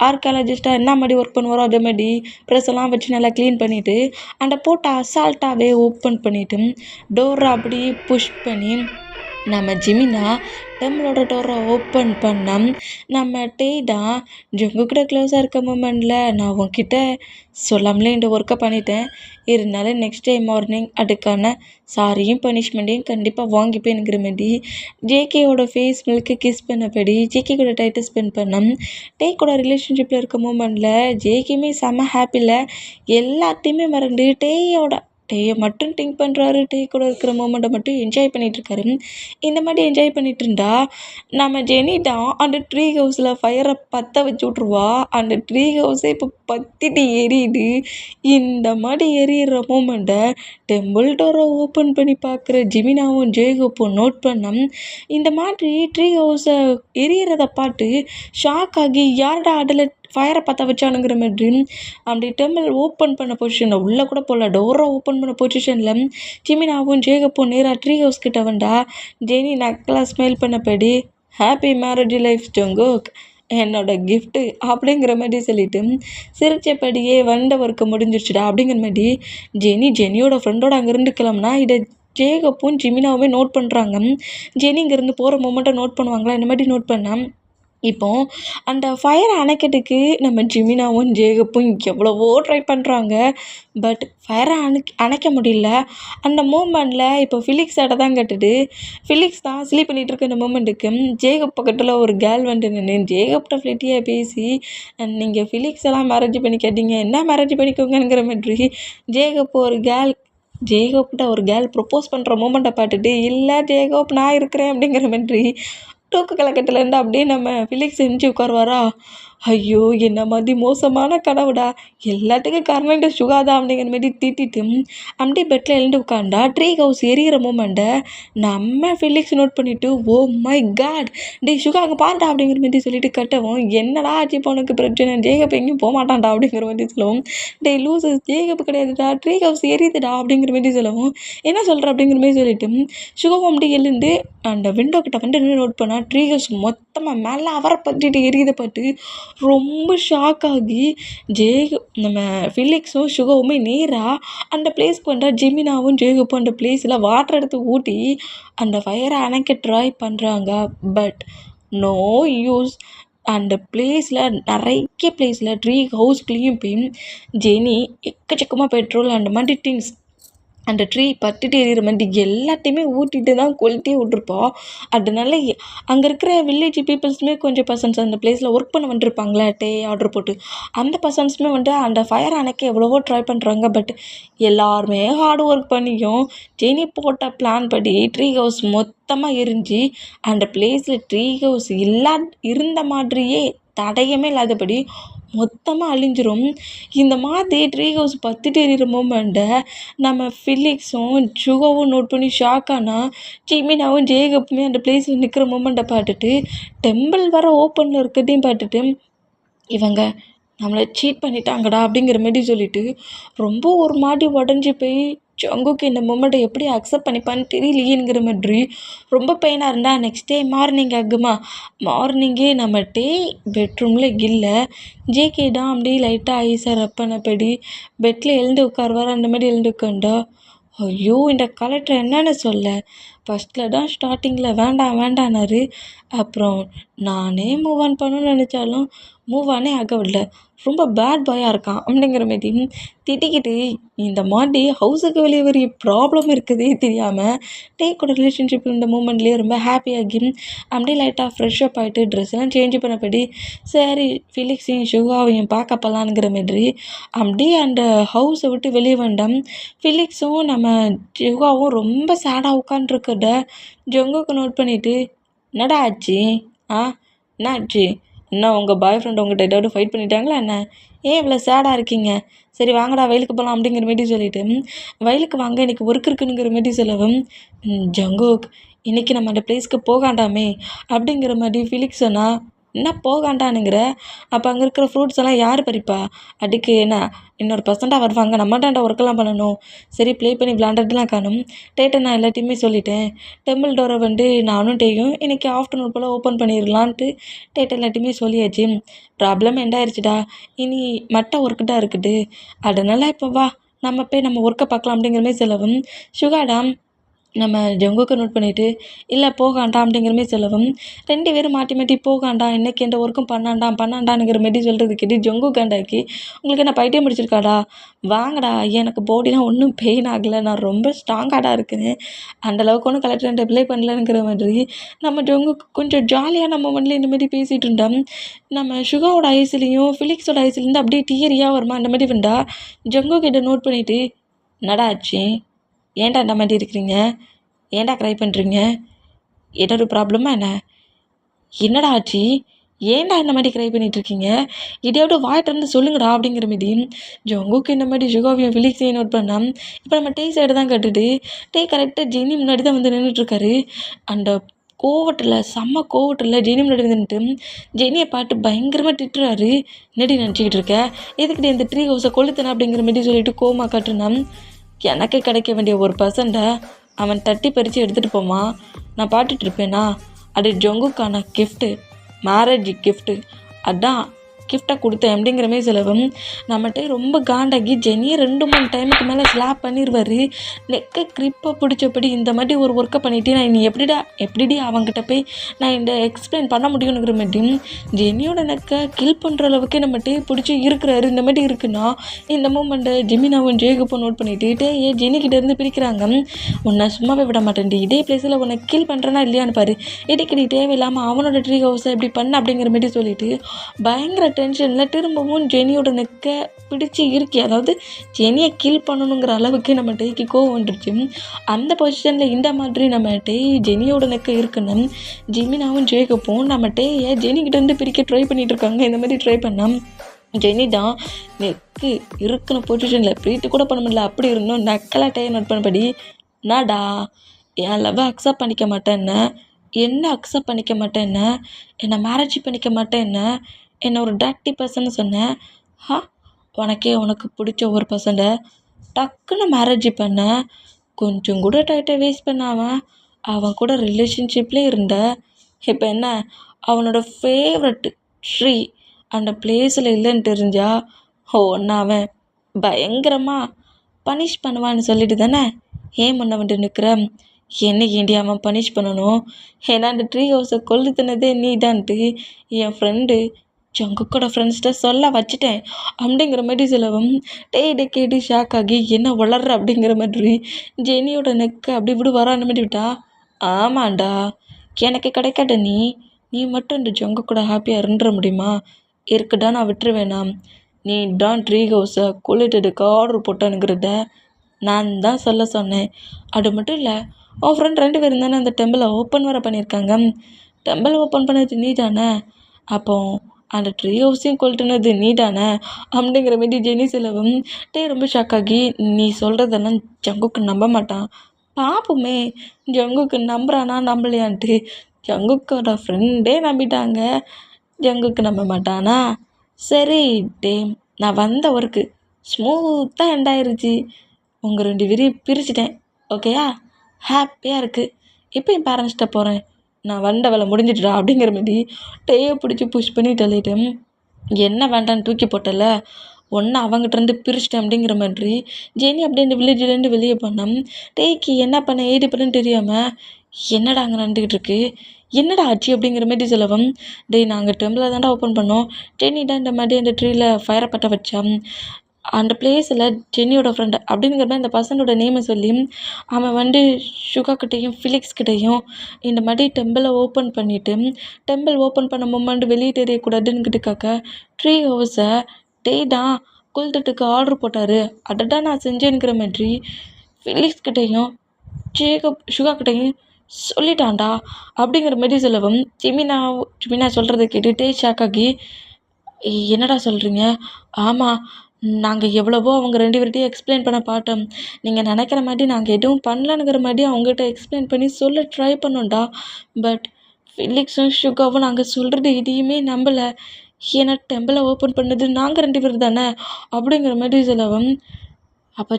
ஆர்கியாலஜிஸ்ட்டாக என்ன மாதிரி ஒர்க் பண்ணுவாரோ அதே மாதிரி ப்ரெஸ் எல்லாம் வச்சு நல்லா க்ளீன் பண்ணிவிட்டு அந்த போட்டை அசால்ட்டாகவே ஓப்பன் பண்ணிவிட்டு டோரை அப்படியே புஷ் பண்ணி நம்ம ஜிமினா டெம்பிளோட டோரை ஓப்பன் பண்ணோம். நம்ம டேடா ஜங்குக்கிட்ட க்ளோஸாக இருக்க மூமெண்ட்டில் நான் உன்கிட்ட சொல்லாமலே இந்த ஒர்க்கை பண்ணிட்டேன், இருந்தாலும் நெக்ஸ்ட் டே மார்னிங் அதுக்கான சாரியும் பனிஷ்மெண்ட்டையும் கண்டிப்பாக வாங்கிப்பேனுங்கிற மாதிரி ஜேகேயோட ஃபேஸ் மில்க்கு கிஸ் பண்ணபடி ஜேகே கூட டைட்டை ஸ்பெண்ட் பண்ணோம். டே கூட ரிலேஷன்ஷிப்பில் இருக்க மூமெண்ட்டில் ஜேகேயுமே செம்ம ஹாப்பியில் எல்லாத்தையுமே மறந்து டேயை மட்டும் திங்க் பண்ணுறாரு. டே கூட இருக்கிற மூமெண்ட்டை மட்டும் என்ஜாய் பண்ணிகிட்ருக்காரு. இந்த மாதிரி என்ஜாய் பண்ணிகிட்டு இருந்தா நம்ம ஜெனி தான் அந்த ட்ரீ ஹவுஸில் ஃபயரை பற்ற வச்சு விட்ருவா. அந்த ட்ரீ ஹவுஸே இப்போ பற்றிட்டு எரியுது. இந்த மாதிரி எரியிற மூமெண்ட்டை டெம்பிள் டோரை ஓப்பன் பண்ணி பார்க்குற ஜிமினாவும் ஜேகப்பும் நோட் பண்ணோம். இந்த மாதிரி ட்ரீ ஹவுஸை எரியிறதை பார்த்து ஷாக் ஆகி யார்டா அதில் ஃபயரை பற்ற வச்சானுங்கிற மாதிரி அப்படி டெம்பிள் ஓப்பன் பண்ண பொசிஷனில் உள்ளே கூட போகல, டோரை ஓப்பன் பண்ண பொசிஷனில் ஜிமினாவும் ஜேகப்பும் நேராக ட்ரீ ஹவுஸ் கிட்ட வந்தா ஜெனி நக்கலாக ஸ்மைல் பண்ணபடி ஹாப்பி மேரேஜ் லைஃப் ஜங்குக், என்னோட கிஃப்ட்டு அப்படிங்கிற மாதிரி சொல்லிட்டு சிரிச்சபடியே வந்த ஒர்க்கு முடிஞ்சிருச்சுடா அப்படிங்கிற மாதிரி ஜெனியோட ஃப்ரெண்டோட அங்கேருந்து கிளம்புனா இதை ஜேகப்பும் ஜிமினாவுமே நோட் பண்ணுறாங்க. ஜெனி இங்கேருந்து போகிற மூமெண்ட்டை நோட் பண்ணுவாங்களா, இந்த மாதிரி நோட் பண்ணால் இப்போது அந்த ஃபயரை அணைக்கிறதுக்கு நம்ம ஜிமினாவும் ஜேகப்பும் எவ்வளவோ ட்ரை பண்ணுறாங்க. பட் ஃபயரை அணைக்க முடியல. அந்த மூமெண்ட்டில் இப்போ ஃபிலிக்ஸ் சட்டை தான் கட்டுது. ஃபிலிக்ஸ் தான் ஸ்லீப் பண்ணிகிட்டு இருக்க இந்த மூமெண்ட்டுக்கு ஜேகப் பக்கத்தில் ஒரு கேர்ள் வந்து நின்று ஜேகப்ட ஃப்ளெட்டியாக பேசி நீங்கள் ஃபிலிக்ஸ் எல்லாம் மேரேஜ் பண்ணி கேட்டீங்க, என்ன மேரேஜ் பண்ணிக்கோங்கிற மாதிரி ஜேகப்கிட்ட ஒரு கேர்ள் ப்ரப்போஸ் பண்ணுற மூமெண்ட்டை பார்த்துட்டு இல்லை ஜேகப் நான் இருக்கிறேன் அப்படிங்கிற மாதிரி தூக்கு கலக்கத்துலேருந்து அப்படியே நம்ம ஃபிலிக்ஸ் எந்திச்சு உட்காருவாரா. ஐயோ என்ன மாதிரி மோசமான கனவுடா, எல்லாத்துக்கும் காரணம் இந்த சுகாதா அப்படிங்கிற மாதிரி திட்டிட்டு அப்படியே பெட்டில் எழுந்து உட்காண்டா ட்ரீ ஹவுஸ் எரியிற மூமெண்ட்டை நம்ம ஃபிலிக்ஸ் நோட் பண்ணிவிட்டு ஓ மை காட் டே சுகா அங்கே பாருடா அப்படிங்கிற மாதிரி சொல்லிட்டு கட்டவும் என்னடா ஆச்சு உனக்கு பிரச்சனை, ஜேகப் எங்கேயும் போக மாட்டான்டா அப்படிங்கிற மாதிரி சொல்லவும் டே லூசு ஜேகப் கிடையாதுடா ட்ரீ ஹவுஸ் எரியுதுடா அப்படிங்கிற மாதிரி சொல்லவும் என்ன சொல்கிற அப்படிங்கிற மாதிரி சொல்லிட்டு சுகாவும் அப்படி எழுந்து அந்த விண்டோ கிட்ட வந்து நோட் பண்ணால் ட்ரீ ஹவுஸ் மொத்தமாக மேலே அவரை பற்றிட்டு எரியுதை பார்த்து ரொம்ப ஷாக் ஆகி நம்ம ஃபிலிக்ஸும் சுகாவுமே நேராக அந்த பிளேஸ்க்கு வந்தால் ஜெமினாவும் ஜேகப்பும் அந்த பிளேஸில் வாட்டர் எடுத்து ஊற்றி அந்த ஃபயரை அணைக்க ட்ரை பண்ணுறாங்க. But no use. அந்த பிளேஸில் நிறைய பிளேஸில் ட்ரீ ஹவுஸ்குள்ளேயும் போய் ஜெனி எக்கச்சக்கமாக பெட்ரோல் அந்த மாதிரி திங்ஸ் அந்த ட்ரீ பட்டுட்டு எரியிற மாதிரி எல்லாத்தையுமே ஊட்டிட்டு தான் கொளுத்தி விட்ருப்பா. அதனால அங்கே இருக்கிற வில்லேஜ் பீப்புள்ஸுமே கொஞ்சம் பர்சன்ஸ் அந்த பிளேஸில் ஒர்க் பண்ண வந்துருப்பாங்களே டே ஆர்டர் போட்டு அந்த பர்சன்ஸுமே வந்துட்டு அந்த ஃபயர் அணைக்க எவ்வளவோ ட்ரை பண்ணுறாங்க. பட் எல்லாருமே ஹார்ட் ஒர்க் பண்ணியும் ஜெனி போட்ட பிளான் படி ட்ரீ ஹவுஸ் மொத்தமாக எரிஞ்சு அந்த பிளேஸில் ட்ரீ ஹவுஸ் இருந்த மாதிரியே தடயமே இல்லாதபடி மொத்தமாக அழிஞ்சிரும். இந்த மாதிரி ட்ரீ ஹவுஸ் பத்துட்டு எறிகிற மூமெண்ட்டை நம்ம ஃபிலிக்ஸும் சுகாவும் நோட் பண்ணி ஷாக்கானா ஜெமினாவும் ஜேகப்புமே அந்த பிளேஸில் நிற்கிற மூமெண்ட்டை பார்த்துட்டு டெம்பிள் வர ஓப்பனில் இருக்கிறதையும் பார்த்துட்டு இவங்க நம்மளை சீட் பண்ணிட்டாங்கடா அப்படிங்கிற மாதிரி சொல்லிட்டு ரொம்ப ஒரு மாதிரி உடஞ்சி போய் ஜங்குக்கு இந்த மூமெண்ட்டை எப்படி அக்செப்ட் பண்ணிப்பான்னு தெரியலையேங்கிற மாதிரி ரொம்ப பெயினாக இருந்தா. நெக்ஸ்ட் டே மார்னிங்கே நம்ம பெட்ரூமில் இல்லை. ஜேகே தான் அப்படியே லைட்டாக ஐஸை ரப் பண்ணபடி பெட்டில் எழுந்து உட்காருவார். அந்த மாதிரி எழுந்து உட்காண்டா ஐயோ இந்த கலெக்டர் என்னென்னு சொல்ல ஃபஸ்ட்டில் தான் ஸ்டார்டிங்கில் வேண்டானாரு. அப்புறம் நானே மூவ் ஆன் பண்ணணும்னு நினச்சாலும் மூவ் ஆனே ஆக விடல. ரொம்ப பேட் பாயாக இருக்கான் அப்படிங்கிற மாதிரி திட்டிக்கிட்டு இந்த மாதிரி ஹவுஸுக்கு வெளியே வரைய ப்ராப்ளம் இருக்குதே தெரியாமல் கூட ரிலேஷன்ஷிப் இந்த மூமெண்ட்லேயே ரொம்ப ஹாப்பியாகி அப்படியே லைட்டாக ஃப்ரெஷ்அப் ஆகிட்டு ட்ரெஸ் எல்லாம் சேஞ்ச் பண்ணபடி சரி ஃபிலிக்ஸையும் சுகாவையும் பார்க்க போகலான்ங்கிற மாதிரி அப்படியே அந்த ஹவுஸை விட்டு வெளியே வந்தோம். ஃபிலிக்ஸும் நம்ம சுகாவும் ரொம்ப சேடாக உட்காந்துருக்கிறத ஜங்குக்கு நோட் பண்ணிவிட்டு என்னடா ஆச்சு என்ன ஆச்சு என்ன உங்கள் பாய் ஃப்ரெண்ட் உங்கள்கிட்ட ஏதாவது ஃபைட் பண்ணிட்டாங்களா என்ன ஏன் இவ்வளோ சேடாக இருக்கீங்க சரி வாங்கடா வயலுக்கு போகலாம் அப்படிங்கிற மாரி சொல்லிவிட்டு வயலுக்கு வாங்க இன்றைக்கி ஒர்க் இருக்குங்கிற மாரி சொல்லவும் ஜங்குக் இன்றைக்கி நம்ம அந்த பிளேஸ்க்கு போகாண்டாமே அப்படிங்கிற மாதிரி ஃபிலிக்ஸ் சொன்னால் என்ன போகாண்டானுங்கிற அப்போ அங்கே இருக்கிற ஃப்ரூட்ஸ் எல்லாம் யார் பறிப்பா அதுக்கு என்ன இன்னொரு பர்சண்டாக வருவாங்க நம்மட்டாண்ட ஒர்க்கெல்லாம் பண்ணணும் சரி ப்ளே பண்ணி விளாண்டதுலாம் காணும் நான் எல்லாத்தையுமே சொல்லிட்டேன். டெம்பிள் டோரை நானும் டேயும் இன்றைக்கி ஆஃப்டர்நூன் போல் ஓப்பன் பண்ணிடலான்ட்டு எல்லாத்தையுமே சொல்லியாச்சு. ப்ராப்ளம் எண்டாயிருச்சுடா இனி மட்ட ஒர்க்கு தான் இருக்குது அதனால் இப்போ வா நம்ம போய் நம்ம ஒர்க்கை பார்க்கலாம் அப்படிங்கிற மாதிரி சொல்லவும் சுகாடாம் நம்ம ஜங்குக்கு நோட் பண்ணிவிட்டு இல்லை போகாண்டாம் அப்படிங்கிற மாதிரி சொல்லவும் 2 பேரும் மாட்டி போகாண்டா இன்றைக்கி எந்த ஒர்க்கும் பண்ணாண்டாங்கிற மாரி சொல்கிறது கேட்டு ஜங்கு காண்டாக்கி உங்களுக்கு என்ன பைத்தியம் பிடிச்சிருக்காடா வாங்கடா எனக்கு பாடிலாம் ஒன்றும் பெயின் ஆகலை நான் ரொம்ப ஸ்ட்ராங்காக இருக்கேன் அந்தளவுக்கு ஒன்றும் கலெக்டர் ரிப்ளை பண்ணலங்கிற மாதிரி நம்ம ஜங்குக்கு கொஞ்சம் ஜாலியாக நம்ம மண்ணில் இந்த மாதிரி பேசிகிட்டு இருந்தோம். நம்ம சுகாவோட ஐஸ்லேயும் ஃபிலிக்ஸோட ஐஸ்லேருந்து அப்படியே டியரியாக வருமா அந்த மாதிரி வந்தா ஜங்கு கிட்ட நோட் பண்ணிவிட்டு என்னடா ஆச்சு ஏன்டா இந்த மாதிரி இருக்கிறீங்க ஏன்டா க்ரை பண்ணுறீங்க ஏதாவது ப்ராப்ளமா என்னடா ஆச்சு ஏன்டா இந்த மாதிரி க்ரை பண்ணிகிட்ருக்கீங்க இதையோட வாய்ட்டு சொல்லுங்கடா அப்படிங்கிற மாரி ஜங்குக்கு இந்த மாதிரி சுகாவையும் ஃபிலிக்ஸையும் நோட் பண்ணால் இப்போ நம்ம சைடு தான் கட்டுட்டு கரெக்டாக ஜெனி முன்னாடி தான் வந்து நின்றுட்டுருக்காரு. அந்த செம்ம கோவத்தில் ஜெனி முன்னாடி வந்துட்டு ஜெனியை பார்த்து பயங்கரமாக திட்டுறாரு. என்னடி நினச்சிக்கிட்டு இருக்க எதுக்கிட்ட இந்த ட்ரீ ஹவுஸை கொளுத்தன அப்படிங்கிற மாதிரி சொல்லிட்டு கோமா காட்டுனா எனக்கு கிடைக்க வேண்டிய ஒரு பர்சண்ட்டை அவன் தட்டி பறித்து எடுத்துகிட்டு போமா நான் பாட்டுட்ருப்பேனா அது ஜங்குக்கான கிஃப்ட்டு மேரேஜ் கிஃப்ட்டு அதான் கிஃப்டை கொடுத்தேன் அப்படிங்கிற மாதிரி செலவும் நம்மகிட்ட ரொம்ப காண்டாகி ஜெனியை 2-3 டைமுக்கு மேலே ஸ்லாப் பண்ணிடுவார். நெக்கை க்ரிப்பை பிடிச்சபடி இந்த மாதிரி ஒரு ஒர்க்கை பண்ணிவிட்டு நான் இனி எப்படிடி அவங்ககிட்ட போய் நான் இந்த எக்ஸ்பிளைன் பண்ண முடியுங்கிற மாதிரி ஜெனியோட நெக்கை கில் பண்ணுற அளவுக்கு நம்மகிட்ட பிடிச்சி இருக்கிறாரு. இந்த மாதிரி இருக்குன்னா இந்த மூமெண்ட்டை ஜெமினாவும் ஜேகப்பும் நோட் பண்ணிவிட்டு ஜெனிக்கிட்டேருந்து பிரிக்கிறாங்க. உன்னை சும்மாவே விட மாட்டேன் இதே பிளேஸில் உன்னை கில் பண்ணுறேன்னா இல்லையான்னு பாரு இடைக்கடி தேவையில்லாமல் அவனோட ட்ரீ ஹவுஸை எப்படி பண்ண அப்படிங்கிற மாதிரி சொல்லிட்டு பயங்கர டென்ஷனில் திரும்பவும் ஜெனியோட நெக்கை பிடிச்சி இருக்கி அதாவது ஜெனியை கில் பண்ணணுங்கிற அளவுக்கு நம்ம டேக்கு கோவம் வந்துடுச்சு. அந்த பொசிஷனில் இந்த மாதிரி நம்ம ஜெனியோட நெக்கை இருக்குன்னு ஜெமினாவும் ஜேகப்பும் நம்ம ஜெனிக்கிட்டேருந்து பிரிக்க ட்ரை பண்ணிகிட்டு இருக்காங்க. இந்த மாதிரி ட்ரை பண்ணால் ஜெனி தான் நெக்கு இருக்குன்னு பொசிஷனில் ப்ரீட்டு கூட பண்ண முடியல அப்படி இருந்தோம் நக்கலாக நோட் பண்ணபடி நாடா என் லவ்வை அக்செப்ட் பண்ணிக்க மாட்டேன்னு என்ன அக்செப்ட் பண்ணிக்க மாட்டேன்னு என்னை மேரேஜ் பண்ணிக்க மாட்டேன்னு என்னை ஒரு டர்ட்டி பர்சன்னு சொன்னேன். உனக்கு பிடிச்ச ஒரு பர்சனை டக்குன்னு மேரேஜ் பண்ண கொஞ்சம் கூட டைட்டை வேஸ்ட் பண்ணாமல் அவன் கூட ரிலேஷன்ஷிப்லேயே இருந்த இப்போ என்ன அவனோட ஃபேவரட் ட்ரீ அந்த பிளேஸில் இல்லைன்னு தெரிஞ்சா ஒன்று அவன் பயங்கரமாக பனிஷ் பண்ணுவான்னு சொல்லிட்டு தானே ஏன் முன்ன வந்துட்டு நிற்கிற? என்ன ஏண்டி அவன் பனிஷ் பண்ணணும்? ஏன்னா அந்த ட்ரீ ஹவுஸை கொளுத்துனதே நீ தான்ட்டு என் ஃப்ரெண்டு ஜங்குக்கோட ஃப்ரெண்ட்ஸ்கிட்ட சொல்ல வச்சுட்டேன் அப்படிங்கிற மாதிரி சொல்லவும் டே கேட்டு ஷாக் ஆகி என்ன வளர்ற அப்படிங்கிற மாதிரி ஜெனியோட நெக்கை அப்படி இப்படி வரான மாதிரி விட்டா. ஆமாண்டா, எனக்கு கிடைக்காத நீ மட்டும் இந்த ஜங்கு கூட ஹாப்பியாக இருந்துட முடியுமா? இருக்குடா, நான் விட்டுருவேணாம். நீ தான் ட்ரீ ஹவுஸை கொளுட்டதுக்கு ஆர்டர் போட்டானுங்கிறத நான் தான் சொல்ல சொன்னேன். அது மட்டும் இல்லை, உன் ஃப்ரெண்ட் 2 பேரும் தானே அந்த டெம்பிளை ஓப்பன் வர பண்ணியிருக்காங்க. டெம்பிள் ஓப்பன் பண்ணது நீ தானே, அப்போ அந்த ட்ரீ ஹவுஸையும் கொளுட்டுனது நீ தானே அப்படிங்கிற மாரி ஜெனி சொல்லவும் ரொம்ப ஷாக் ஆகி நீ சொல்கிறதெல்லாம் ஜங்குக்கு நம்ப மாட்டான். பார்ப்போமே ஜங்குக்கு நம்புறானா நம்பலையான்ட்டு. ஜங்குக்கோட ஃப்ரெண்டே நம்பிட்டாங்க, ஜங்குக்கு நம்ப மாட்டானா? சரி டே, நான் வந்த ஒர்க்கு ஸ்மூத்தாக எண்ட் ஆயிருச்சு. உங்கள் 2 பேரையும் பிரிச்சுட்டேன், ஓகேயா? ஹாப்பியாக இருக்குது. இப்போ என் பேரண்ட்ஸ்கிட்ட போகிறேன். நான் வந்த வேலை முடிஞ்சிட்டுடா அப்படிங்கிற மாதிரி டேயை பிடிச்சி புஷ் பண்ணி தள்ளிட்டேன். என்ன வேண்டான்னு தூக்கி போட்டல, ஒன்று அவங்ககிட்டருந்து பிரிச்சிட்டேன் அப்படிங்கிற மாதிரி ஜெனி அப்படியே இந்த வில்லேஜ்லேருந்து வெளியே போனோம். டேய்க்கு என்ன பண்ண ஏது பண்ணு தெரியாமல் என்னடா அங்கே நடந்துக்கிட்டு இருக்கு, என்னடா ஆச்சு அப்படிங்கிற மாதிரி சொல்லவும் நாங்கள் டெம்பிளை தாண்டா ஓப்பன் பண்ணோம். ஜெனி தான் இந்த மாதிரி அந்த ட்ரீயில் ஃபயரை பற்ற வச்சான். அந்த பிளேஸில் ஜென்னியோட ஃப்ரெண்டு அப்படிங்கிற மாதிரி அந்த பர்சனோட நேமை சொல்லி அவன் சுகாக்கிட்டேயும் ஃபிலிக்ஸ்கிட்டையும் இந்த மாதிரி டெம்பிளை ஓப்பன் பண்ணிவிட்டு டெம்பிள் ஓப்பன் பண்ண மொமெண்ட் வெளியே தெரியக்கூடாதுன்னுக்கிட்டுக்காக்க ட்ரீ ஹவுஸை தான் கொளுத்துட்டுக்கு ஆர்டர் போட்டார். அடடா நான் செஞ்சேங்கிற மாதிரி ஃபிலிக்ஸ்கிட்டையும் சுகாக்கிட்டையும் சொல்லிட்டான்டா அப்படிங்கிற மாதிரி சொல்லவும் ஜிமினா சொல்கிறத கேட்டுகிட்டே ஷாக் ஆகி என்னடா சொல்கிறீங்க? ஆமாம், நாங்கள் எவ்வளவோ அவங்க 2 பேர்கிட்டையும் எக்ஸ்பிளைன் பண்ண பார்த்தோம். நீங்கள் நினைக்கிற மாதிரி நாங்கள் எதுவும் பண்ணலனுங்கிற மாதிரி அவங்ககிட்ட எக்ஸ்பிளைன் பண்ணி சொல்ல ட்ரை பண்ணோம்டா. பட் ஃபிலிக்ஸும் சுகாவும் நாங்கள் சொல்கிறது எதையுமே நம்பலை. ஏன்னா டெம்பிளை ஓப்பன் பண்ணது நாங்கள் 2 பேர் தானே அப்படிங்கிற மாதிரி சொல்லவும் அப்போ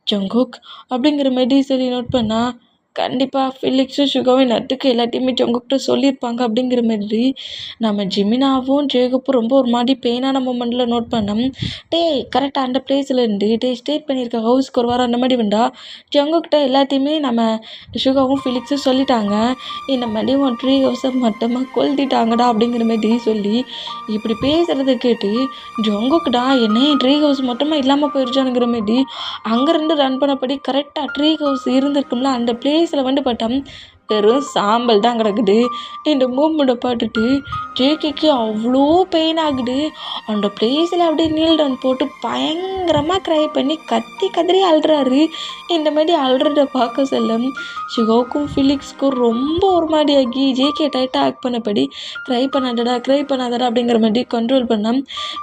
ஜங்குக் அப்படிங்கிற மாதிரி சொல்லி நோட் பண்ணால் கண்டிப்பாக ஃபிலிக்ஸும் சுகாவும் நட்டுக்கு எல்லாத்தையுமே ஜங்குக்கிட்ட சொல்லியிருப்பாங்க அப்படிங்கிற மாதிரி நம்ம ஜிமினாவும் ஜேகப்பும் ரொம்ப ஒரு மாதிரி பெயினான மொமெண்ட்டில் நோட் பண்ணோம். கரெக்டாக அந்த பிளேஸ்லேருந்து ஸ்டே பண்ணியிருக்க ஹவுஸ்க்கு ஒரு வாரம் அந்த மாதிரி வந்தா ஜங்குக்கிட்ட எல்லாத்தையுமே நம்ம சுகாவும் ஃபிலிக்ஸும் சொல்லிட்டாங்க. இந்த மாதிரி உன் ட்ரீ ஹவுஸை மொத்தமாக கொளுத்திட்டாங்கடா அப்படிங்கிற மாதிரி சொல்லி இப்படி பேசுகிறத கேட்டு ஜங்குக்குடா என்ன ட்ரீ ஹவுஸ் மொத்தமாக இல்லாமல் போயிடுச்சானுங்கிற மாதிரி அங்கேருந்து ரன் பண்ணபடி கரெக்டாக ட்ரீ ஹவுஸ் இருந்திருக்கும்ல அந்த பிளேஸில் பார்த்தா வெறும் சாம்பல் தான் கிடக்குது. இந்த மூமெண்ட்டை பார்த்துட்டு ஜேகேக்கு அவ்வளோ பெயின் ஆகுது. அந்த பிளேஸில் அப்படியே நீல் டவுன் போட்டு பயங்கரமாக க்ரை பண்ணி கதறி அழுறாரு. இந்த மாதிரி அழுறத பார்க்க சொல்ல ஷிகோக்கும் ஃபிலிக்ஸ்க்கும் ரொம்ப ஒரு மாதிரி ஆகி ஜேகே டைட்டாக ஆக்ட் பண்ணபடி க்ரை பண்ணாதடா அப்படிங்கிற மாதிரி கண்ட்ரோல் பண்ணேன்.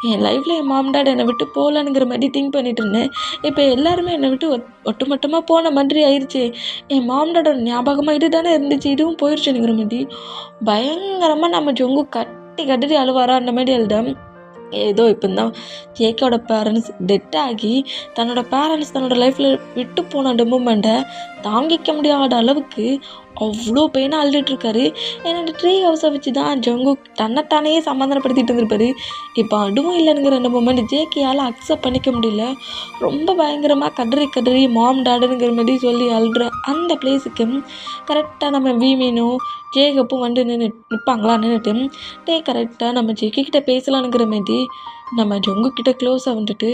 என் லைஃப்பில் என் மாம் டாட் என்னை விட்டு போகலானுங்கிற மாதிரி திங்க் பண்ணிட்டு இருந்தேன். இப்போ எல்லாருமே என்னை விட்டு ஒட்டுமொத்தமாக போன மாதிரி ஆயிடுச்சு. என் மாம் டாடோட ஞாபகமாக இது தானே இருந்துச்சு, இதுவும் போயிடுச்சுங்கிற மாதிரி பயங்கரமாக நம்ம ஜொங்கு கட்டி அழுவாரா அந்த மாதிரி எழுதேன். ஏதோ இப்போ தான் ஜேகேவோட பேரண்ட்ஸ் டெட் ஆகி தன்னோட லைஃப்பில் விட்டு போன அந்த மூமெண்ட்டை தாங்கிக்க முடியாத அளவுக்கு அவ்வளோ பெயினாக அழுதுட்டுருக்காரு. ஏன்னா அந்த ட்ரீ ஹவுஸை வச்சு தான் ஜங்கு தன்னைத்தானே சமாதானப்படுத்திட்டு இருந்திருப்பாரு. இப்போ அதுவும் இல்லைங்கிற அந்த மூமெண்ட் ஜேகேயால் அக்செப்ட் பண்ணிக்க முடியல. ரொம்ப பயங்கரமாக கதறி மாம் டாடுங்கிற மாதிரி சொல்லி அழுற அந்த பிளேஸுக்கு கரெக்டாக நம்ம வீமீனும் ஜேகப்பும் நின்றுட்டு கரெக்டாக நம்ம ஜேகேக்கிட்ட பேசலானுங்கிற மாதிரி நம்ம ஜங்குக்கிட்ட க்ளோஸாக வந்துட்டு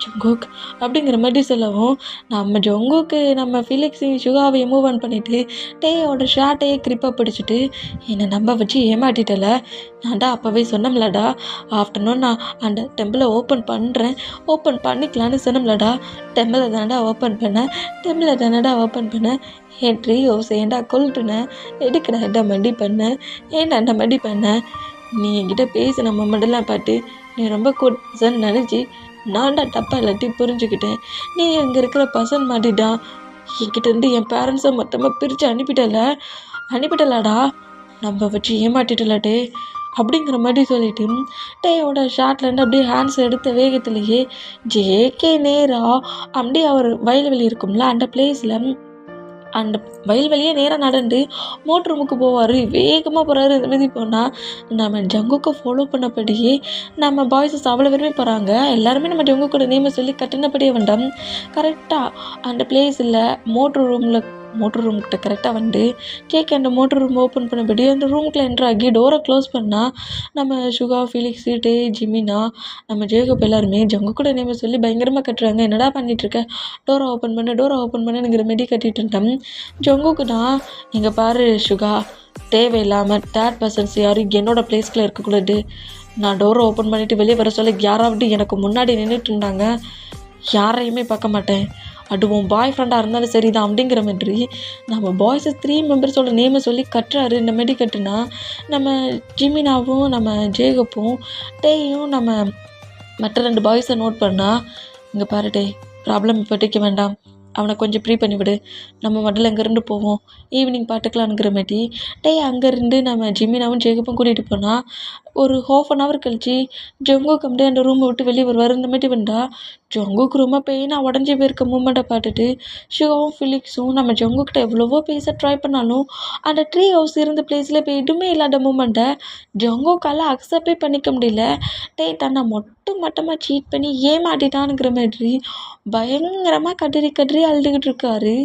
ஜங்குக் அப்படிங்கிற மாதிரி சொல்லவும் நம்ம ஜங்குக்கு நம்ம ஃபிலிக்ஸையும் சுகாவையும் மூவ் ஆன் பண்ணிவிட்டு டேயோட ஷார்ட்டையே கிரிப்பாக பிடிச்சிட்டு என்னை நம்ப வச்சு ஏமாட்டிட்டல. நான்டா அப்போவே சொன்னோம்லடா, ஆஃப்டர்நூன் நான் அந்த டெம்பிளை ஓப்பன் பண்ணிக்கலான்னு சொன்னோம்லடா. டெம்பிளை தானடா ஓப்பன் பண்ணேன். என் ட்ரீ ஹவுஸ் ஏன்டா கொல்ட்டுனேன், எதுக்குடா என்ன மடி பண்ண நீ என்கிட்ட பேசின மொமெண்டெல்லாம் பார்த்து நீ ரொம்ப குட்சன் நினச்சி நான்டா தப்பாக எல்லாத்தையும் புரிஞ்சுக்கிட்டேன். நீ அங்கே இருக்கிற பசன் மாட்டிட்டான் என்கிட்டேருந்து என் பேரண்ட்ஸை மொத்தமாக பிரித்து அனுப்பிட்டலாடா, நம்ம வச்சு ஏமாட்டிட்டலாட்டே அப்படிங்கிற மாதிரி சொல்லிட்டு டேயோட ஷார்ட்லேருந்து அப்படியே ஹேண்ட்ஸ் எடுத்த வேகத்துலேயே ஜேகே நேராக அப்படியே அவர் வயல்வெளி இருக்கும்ல அந்த பிளேஸில் அந்த வயல் வெளியே நேராக நடந்து மோட்ரு ரூமுக்கு போவார். வேகமாக போகிறாரு. இந்த மாதிரி போனால் நம்ம ஜங்குக்கை ஃபாலோ பண்ணபடியே நம்ம பாய்ஸஸ் அவ்வளோ பேருமே போகிறாங்க. எல்லாருமே நம்ம ஜங்குக்கோட நேமை சொல்லி கட்டினபடியே வேண்டாம். கரெக்டாக அந்த பிளேஸில் மோட்ரு ரூம்கிட்ட கரெக்டாக வந்து கேக் அந்த மோட்ரு ரூம் ஓப்பன் பண்ணபடி அந்த ரூமுக்குள்ளே என்ட்ரு ஆகி டோரை க்ளோஸ் பண்ணால் நம்ம சுகா, ஃபிலிக்ஸு, டே, ஜிமினா, நம்ம ஜேகப் எல்லாருமே ஜங்குக்கோட நேமை சொல்லி பயங்கரமாக கட்டுறாங்க. என்னடா பண்ணிகிட்ருக்க, டோரை ஓப்பன் பண்ணுங்கிற மாரி கட்டிகிட்டு இருந்தேன். ஜங்குக்கு தான், இங்கே பாரு சுகா, தேவையில்லாமல் தேர்ட் பர்சன்ஸ் யாரும் என்னோடய பிளேஸ்க்குள்ளே இருக்கக்கூடாது. நான் டோரை ஓப்பன் பண்ணிவிட்டு வெளியே வர சொல்ல யாராவது எனக்கு முன்னாடி நின்றுட்டு இருந்தாங்க, யாரையுமே பார்க்க மாட்டேன். அதுவும் பாய் ஃப்ரெண்டாக இருந்தாலும் சரி தான் அப்படிங்கிற மாதிரி நம்ம பாய்ஸு 3 மெம்பர்ஸோட நேமை சொல்லி கட்டுறாரு. இந்த மாரி கட்டுனா நம்ம ஜிமினாவும் நம்ம ஜேகப்பும் டேயும் நம்ம மற்ற 2 பாய்ஸை நோட் பண்ணால், இங்கே பாரு டே, ப்ராப்ளம் இப்போதைக்கு வேண்டாம், அவனை கொஞ்சம் ப்ரீ பண்ணிவிடு, நம்ம முதல்ல இங்கேருந்து போவோம், ஈவினிங் பார்த்துக்கலான்ங்கிற மாட்டி அங்கேருந்து நம்ம ஜிமினாவும் ஜேகப்பும் கூட்டிகிட்டு போனால் ஒரு 1/2 கழிச்சு ஜங்குக்கு அப்படியே அந்த ரூமை விட்டு வெளியே வருவார். இந்த மாட்டி வந்தால் ஜங்குக்கு ரொம்ப பெயினாக உடஞ்சி போயிருக்க மூமெண்ட்டை பார்த்துட்டு ஷிகாவும் ஃபிலிக்ஸும் நம்ம ஜங்குக்கிட்ட எவ்வளவோ பேச ட்ரை பண்ணாலும் அந்த ட்ரீ ஹவுஸ் இருந்த பிளேஸில் இப்போ எதுவுமே இல்லாத மூமெண்ட்டை ஜங்குக்கால் அக்செப்டே பண்ணிக்க முடியல. தன்னை மட்டமாக சீட் பண்ணி ஏமாட்டிட்டானுங்கிற மாதிரி பயங்கரமாக கதறி அழுதுகிட்டு இருக்காரு.